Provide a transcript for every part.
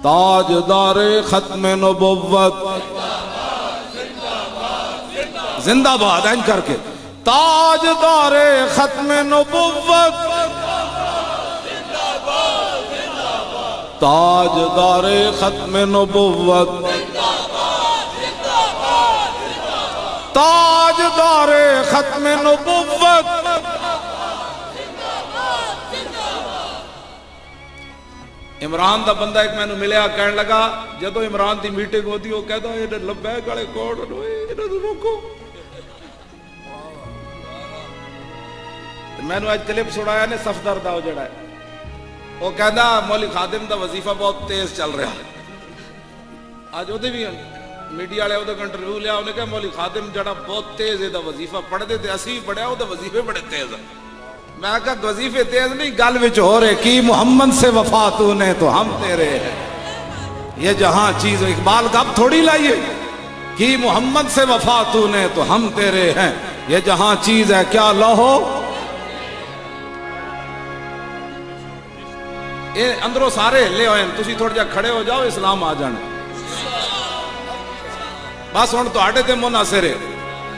تاجدار ختم نبوت زندہ باد این کر کے تاجدار ختم نبوت تاجدار ختم نبوت تاجدار ختم نبوت عمران دا بندہ ایک میں نے ملیا کہنے لگا جدو عمران دی میٹنگ ہوتی وہ کہتا ہے یہ لبیک والے کوڑ روکو میں نے آج کلپ سنایا نے صفدر دا جڑا ہے وہ کہتا مولی خادم دا وظیفہ بہت تیز چل رہا ہے آج وہ بھی میڈیا والے وہ انٹرویو لیا انہیں کہا مولی خادم جڑا بہت تیز ہے دا وظیفہ پڑھ دے اسی پڑھیا وہ دا وظیفے بڑے تیز ہیں میں کہا وظیفے تیز نہیں گل وچ ہو رہے کی محمد سے وفا تو نے تو ہم تیرے ہیں یہ جہاں چیز اقبال کا اب تھوڑی لائیے کی محمد سے وفا تو نے تو ہم تیرے ہیں یہ جہاں چیز ہے کیا لہو یہ اندروں سارے ہلے ہوئے ہیں تسی تھوڑا جا کھڑے ہو جاؤ اسلام آ جانا بس ہن تواڈے تے منحصر ہے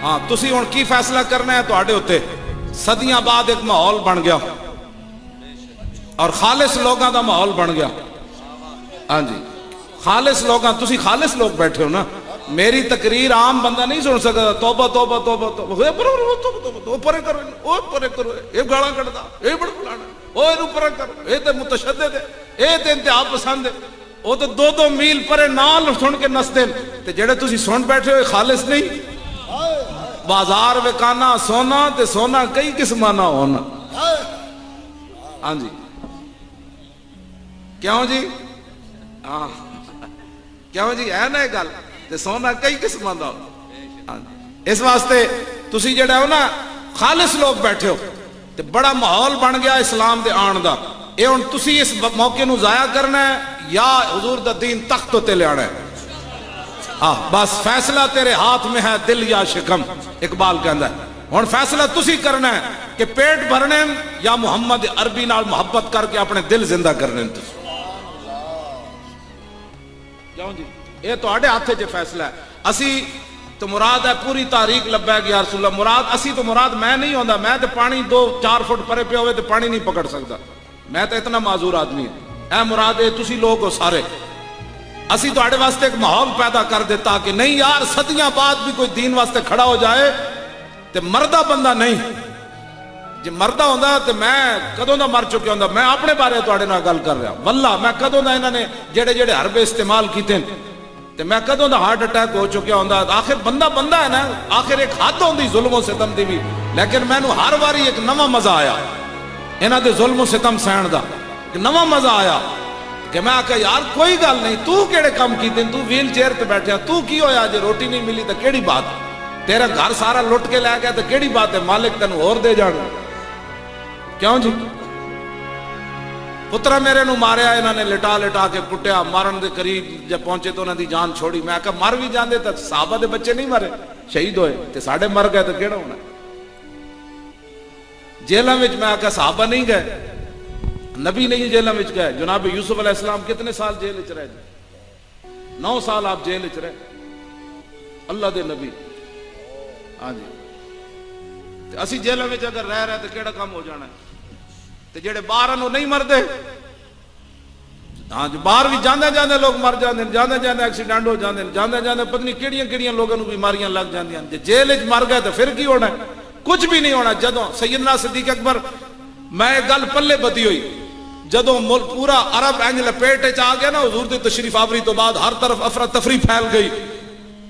ہاں تسی ہن کی فیصلہ کرنا ہے تواڈے اوتے صدیاں بعد ایک ماحول بن گیا اور خالص لوگاں دا ماحول بن گیا ہاں جی خالص لوگاں تسی خالص لوگ بیٹھے ہو نا میری تقریر عام بندہ نہیں سن سکتا توبہ توبہ توبہ توبہ پرے کرو او پرے کرو اے گالاں کڈدا اے بڑا فلانا او اینو پرے کرو اے تے متشدد ہے اے تے انتہا پسند ہے او تے دو دو میل پرے نال سن کے نسدے تے جڑے تسی سن بیٹھے ہو خالص نہیں بازار وکانا سونا تے سونا کئی قسمہ نہ ہونا ہاں جی کیوں جی ہاں کیوں جی ہے نا گل تے سونا کئی قسمہ دا ہاں اس واسطے تسی جڑا ہو نا خالص لوگ بیٹھے ہو تے بڑا ماحول بن گیا اسلام دے آن دا اے ہن تسی اس موقع نو ضائع کرنا ہے یا حضور دا دین تخت تے لے آنا ہے بس فیصلہ تیرے ہاتھ میں ہے دل یا شکم اقبال کہندا ہے ہن فیصلہ تسی کرنا ہے کہ پیٹ بھرنے یا محمد عربی نال محبت کر کے اپنے دل زندہ کرنے کیوں جی یہ تواڈے ہاتھ وچ فیصلہ ہے اسی تو مراد ہے پوری تاریخ لبیک یا رسول اللہ مراد اسی تو مراد میں نہیں ہوندا میں تے پانی 2-4 فٹ پرے پہ ہوئے تے پانی نہیں پکڑ سکتا میں تے اتنا معذور آدمی ہوں اے مراد ہے تسی لوگ ہو سارے اسی تو آڑے واسطے ایک ماحول پیدا کر دیتا کہ نہیں یار صدیاں بعد بھی کوئی دین واسطے کھڑا ہو جائے تے مردہ بندہ نہیں جی مردہ ہوندہ تے میں کدوں دا مر چکے ہوندہ میں اپنے بارے تو آڑے نہ گل کر رہا واللہ میں کدوں دا انہوں نے جڑے جڑے حربے استعمال کیتے تے میں کدوں دا ہارٹ اٹیک ہو چکے ہوندہ آخر بندہ بندہ ہے نا آخر ایک حد ہوندی ظلم و ستم دی بھی لیکن میں نو ہر واری ایک نواں مزہ آیا انہاں دے ظلم و ستم سہن دا ایک نواں مزہ آیا کہ میں آکا یار کوئی گل نہیں تو کیڑے کم کی دن تو ویل چیئر تے بیٹھے تو کی ہویا جے روٹی نہیں ملی تو کیڑی بات تیرا گھر سارا لٹ کے لے گیا تو کیڑی بات ہے مالک تینوں اور دے جانا کیوں جی پترا میرے نو ماریا انہوں نے لٹا لٹا کے کٹیا مارن دے قریب جب پہنچے تو انہوں دی جان چھوڑی میں آکا مر بھی جان دے تو صحابہ دے بچے نہیں مرے شہید ہوئے تے ساڑھے مر گئے تو کیڑا ہونا جیلہ میں میں آکا صحابہ نہیں گئے نبی نہیں جیلہ میں گئے جناب یوسف علیہ السلام کتنے سال جیل وچ رہے 9 سال آپ جیل وچ رہے اللہ دے نبی ہاں جی اسی جیلہ وچ اگر رہ رہے تو کیڑا کام ہو جانا ہے تے جڑے باہر نو نہیں مردے ہاں جی باہر بھی جاندے جاندے لوگ مر جاندے جاندے جاندے ایکسیڈنٹ ہو جاندے جاندے جاندے پتہ نہیں کیڑیاں کیڑیاں لوگاں نو بیماریاں لگ جاندیاں جے جیل وچ مر گئے تو پھر کی ہونا ہے کچھ بھی نہیں ہونا جدوں سیدنا صدیق اکبر میں گل پلے بدی ہوئی جدوں ملک پورا عرب اینج لپیٹ وچ آ گیا نا حضور دی تشریف آوری تو بعد ہر طرف افراتفری پھیل گئی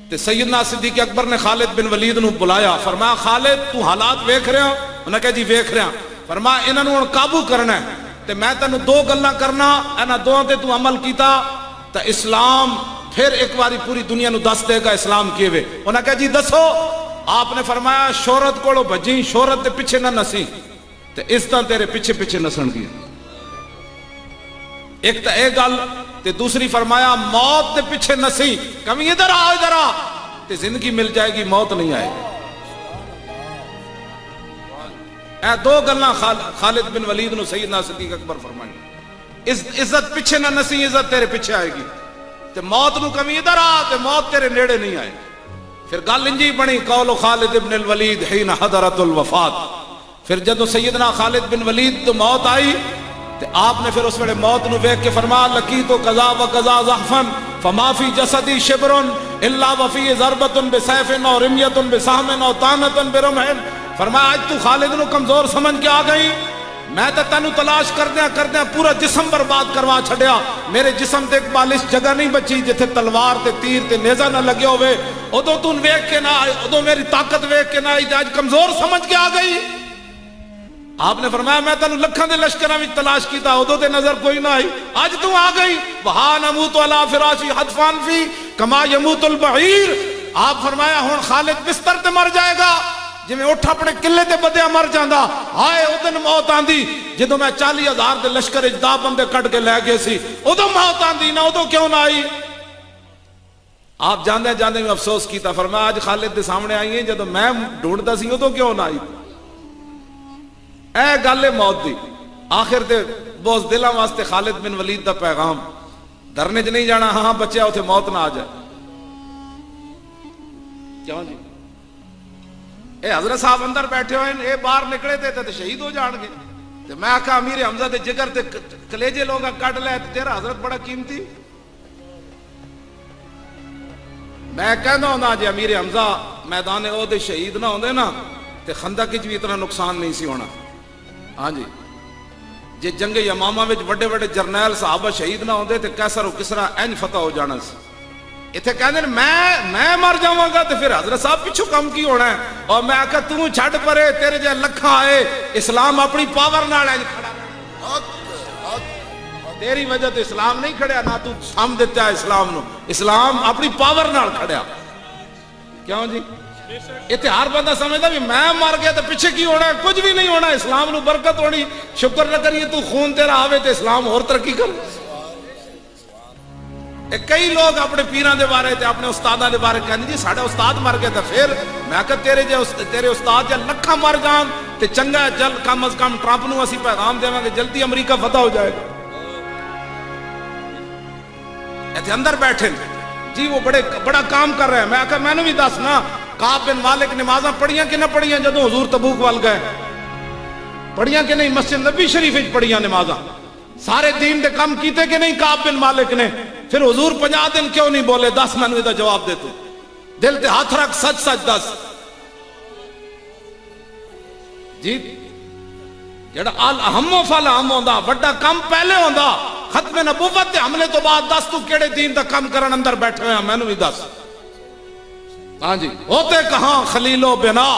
تے سیدنا صدیق اکبر نے خالد بن ولید نو بلایا فرمایا خالد تو حالات ویکھ رہا انہوں نے کہا جی ویکھ رہا فرمایا انہاں نوں ہن قابو کرنا ہے تے میں تینوں 2 گلاں کرنا انہاں دوواں تے تو عمل کیتا تے اسلام پھر ایک باری پوری دنیا نو دس دے گا اسلام کیویں انہوں نے کہا جی دسو آپ نے فرمایا شہرت کولو بھجی شہرت دے پیچھے نہ نسی تے اس طرح تیرے پیچھے پیچھے نسن گیا ایک تا ایک گل تے دوسری فرمایا موت تے پیچھے نسی کمی ادھر آ تے زندگی مل جائے گی موت نہیں آئے گی اے 2 گلاں خالد بن ولید نو سیدنا صدیق اکبر فرمائی عزت پیچھے نہ نسی، عزت تیرے پیچھے آئے گی، تے موت نو کمی ادھر آ تے موت تیرے نیڑے نہیں آئے. پھر گل انجی بنی قول خالد ابن الولید حین حضرت الوفات. پھر جدو سیدنا خالد بن ولید تو موت آئی تے آپ نے پھر اس ویلے موت نو ویکھ کے فرمایا لقیت قضا و قضا زحفا فما فی جسدی شبر الا وفی ضربۃ بسیف او رمیۃ بسہم او طعنۃ برمح. فرمایا آج تو خالد نو کمزور سمجھ کے آ گئی، میں تے تینو تلاش کردیا پورا جسم برباد کروا چھڈیا، میرے جسم تے ایک بالش جگہ نہیں بچی جتھے تلوار تے تیر تے نیزہ نہ لگے ہوئے. ادو تو ویکھ کے نہ آئی، ادو میری طاقت ویکھ کے نہ آئی، آج کمزور سمجھ کے آ گئی. آپ نے فرمایا میں تینو لکھاں دے لشکراں وچ تلاش کیتا، ادو تے نظر کوئی نہ آئی، اج تو آ گئی. وہا نموت علی فراشی حتفان فی کما یموت البعیر. آپ فرمایا ہن خالد بستر تے مر جائے گا جی میں اٹھ اپنے قلعے تے بدیا مر جاندا. ہائے او دن موت آندی جدوں میں 40,000 دے لشکر وچ 10 بندے کٹ کے لے گئے سی، ادو موت آندی نہ ادو کیوں نہ آئی. آپ جاندے جاندے میں افسوس کیتا، فرمایا آج خالد دے سامنے آئی ہیں جدوں میں ڈھونڈدا سی ادو کیوں نہ آئی. اے گل ہے موت دی. آخر تے بوز دلاں واسطے خالد بن ولید دا پیغام، دھرنے چ نہیں جانا، ہاں بچیا اوتھے موت نہ آ جائے. کیوں جی اے حضرت صاحب اندر بیٹھے ہوئے اے باہر نکلے تے شہید ہو جان گے. تے میں آکھا امیر حمزہ دے جگر تے کلیجے لوگاں کٹ لے، تیرا حضرت بڑا قیمتی. میں کہنا ہوندا جی امیر حمزہ میدان احد شہید نہ ہوندے نا تے خندق وچ بھی اتنا نقصان نہیں سی ہونا. ہاں جی جے جنگ یمامہ وچ بڑے بڑے جرنیل صحابہ شہید نہ ہوندے تے کیسر و کسرا انج فتح ہو جانا سی. اتنے کہتے ہیں میں مر جاواں گا تو پھر حضرت صاحب پیچھو کم کی ہونا ہے. اور میں آکھا تو چھڈ پرے، تیرے جے لکھاں آئے، اسلام اپنی پاور نال ہے کھڑا، تیری وجہ تو اسلام نہیں کھڑیا، نہ تو سام دیتا ہے اسلام نو، اسلام اپنی پاور نال کھڑیا. کیوں جی اتنے ہر بندہ سمجھتا بھی میں مر گیا تو پیچھے کی ہونا ہے، کچھ بھی نہیں ہونا، اسلام نو برکت ہونی. شکر نہ کریے تو خون تیرا آوے تو اسلام اور ترقی کر. کئی لوگ اپنے پیران دے بارے تے اپنے استاداں دے بارے کہندے جی ساڈا استاد مر گیا تے پھر میں کہ تیرے استاد جے لکھاں مر جان تے چنگا جل کم از کم ٹرمپ نو اسی پیغام دیواں گے جلدی امریکہ فتح ہو جائے گا. ایتھے اندر بیٹھے جی وہ بڑا کام کر رہے ہیں. میں کہ مینوں بھی دس نا کعب بن مالک نمازاں پڑھیاں کہ نہ پڑھیاں جدوں حضور تبوک وال گئے؟ پڑھیاں کہ نہیں؟ مسجد نبی شریف وچ پڑھیاں نمازاں. سارے دین دے کام کیتے کہ نہیں کعب بن مالک نے؟ پھر حضور 50 دن کیوں نہیں بولے؟ 10 میں نے جواب دے تو دل تے ہاتھ رکھ سچ سچ دس جی. جڑا الاہم فالاہم ہوندا بڑا کم پہلے ہوندا. ختم نبوت دے حملے تو بعد دس تو کیڑے دین دا کم کرن اندر بیٹھے ہوئے میں نے بھی دس. ہاں جی ہوتے کہاں خلیل و بنا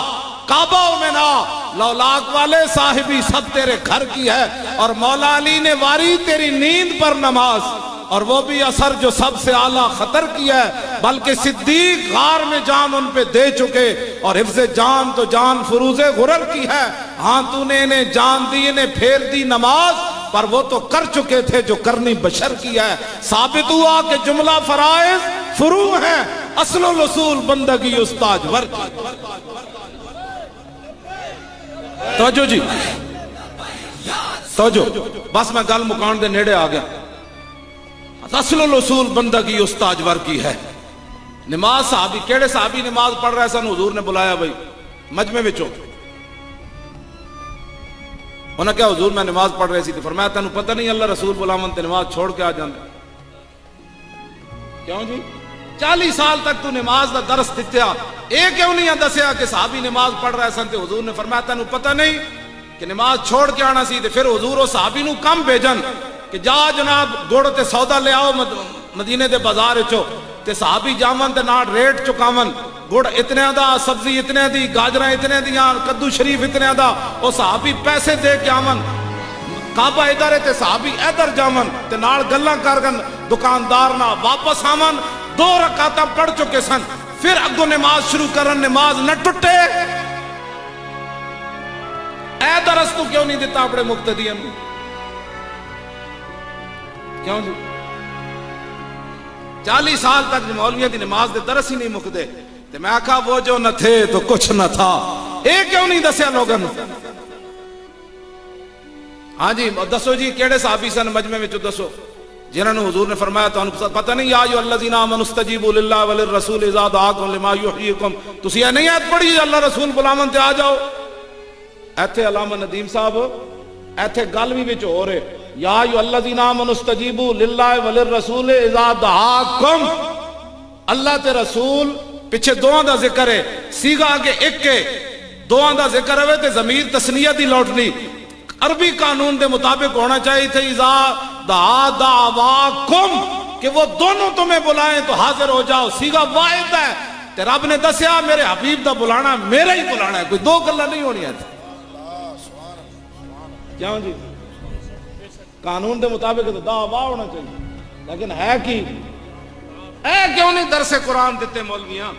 کعبہ و منا، لولاک والے صاحبی سب تیرے گھر کی ہے، اور مولا علی نے واری تیری نیند پر نماز، اور وہ بھی اثر جو سب سے اعلیٰ خطر کی ہے، بلکہ صدیق غار میں جان ان پہ دے چکے، اور حفظ جان تو جان فروز غرر کی ہے. ہاں تو نے انہیں جان دی، انہیں پھیر دی نماز، پر وہ تو کر چکے تھے جو کرنی بشر کی ہے. ثابت ہوا کہ جملہ فرائض فروع ہیں، اصل و اصول بندگی استاج ور. توجہ جی توجہ، بس میں گل مکان دے نیڑے آ گیا. اصل الاصول بندگی استاج ور کی ہے. نماز صحابی کیڑے صحابی نماز پڑھ رہے سن؟ حضور نے بلایا بھائی مجمع وچوں. انہاں کہا حضور میں نماز پڑھ رہی سی تے فرمایا تینوں پتہ نہیں اللہ رسول بلاون تے نماز چھوڑ کے آ جاندے. کیوں جی 40 سال تک تو نماز دا درس دتیا، اے کیوں نہیں دسیا کہ صحابی نماز پڑھ رہے سن تے حضور نے فرمایا تینوں پتہ نہیں کہ نماز چھوڑ کے آنا سی؟ تے پھر حضور اور صحابی نو کم بھیجن کہ جا جناب گڑ تے سودا لے آؤ مدینے دے بازار وچوں، تے صحابی جاون تے نال ریٹ چکاون، گڑ اتنے دا، سبزی اتنے دی، گاجراں اتنے دیاں، کدو شریف اتنے دا. او صحابی پیسے دے کے آون، کعبہ ادھر ہے تے صحابی ادھر جاون تے نال گلاں کرن دکاندار نال، واپس آون 2 رکعتاں پڑھ چکے سن، پھر اگوں نماز شروع کرن، نماز نہ ٹوٹے. اے درس تو کیوں نہیں دیتا اپنے مقتدیاں نوں؟ کیوں جی 40 سال تک مولویوں دی نماز دے درس ہی نہیں مکدے. تے میں آکھا وہ جو نہ تھے تو کچھ نہ تھا، اے کیوں نہیں دسیا لوگوں؟ ہاں جی دسو جی کیڑے صحابی سن مجمع وچ دسو جنہاں نو حضور نے فرمایا تانوں پتہ نہیں یا ایھا الذین آمنوا استجیبوا للہ وللرسول اذا دعاکم لما یحییکم تسی یہ نہیں آیت پڑھی اللہ رسول بلاون تے آ جاؤ ایتھے علامہ ندیم صاحب ایتھے گل بھی وچ ہو رہے یا ایھا الذین آمنوا استجیبوا للہ وللرسول اذا دعاکم اللہ تے رسول پیچھے دعاں دا ذکر ہے سیغہ آگے ایک ہے دعاں دا ذکر ہوئے تے ضمیر تثنیہ دی لوٹنی عربی قانون دے مطابق ہونا چاہیے تھے اذا دعا دعواکم کہ وہ دونوں تمہیں بلائیں تو حاضر ہو جاؤ سیغہ واحد ہے تے رب نے دسیا میرے حبیب دا بلانا میرا ہی بلانا ہے کوئی دو گلہ نہیں ہونی ہے کیوں جی قانون دے مطابق تو دعوا ہونا چاہیے لیکن ہے کی اے کیوں نہیں درس قرآن دیتے مولویاں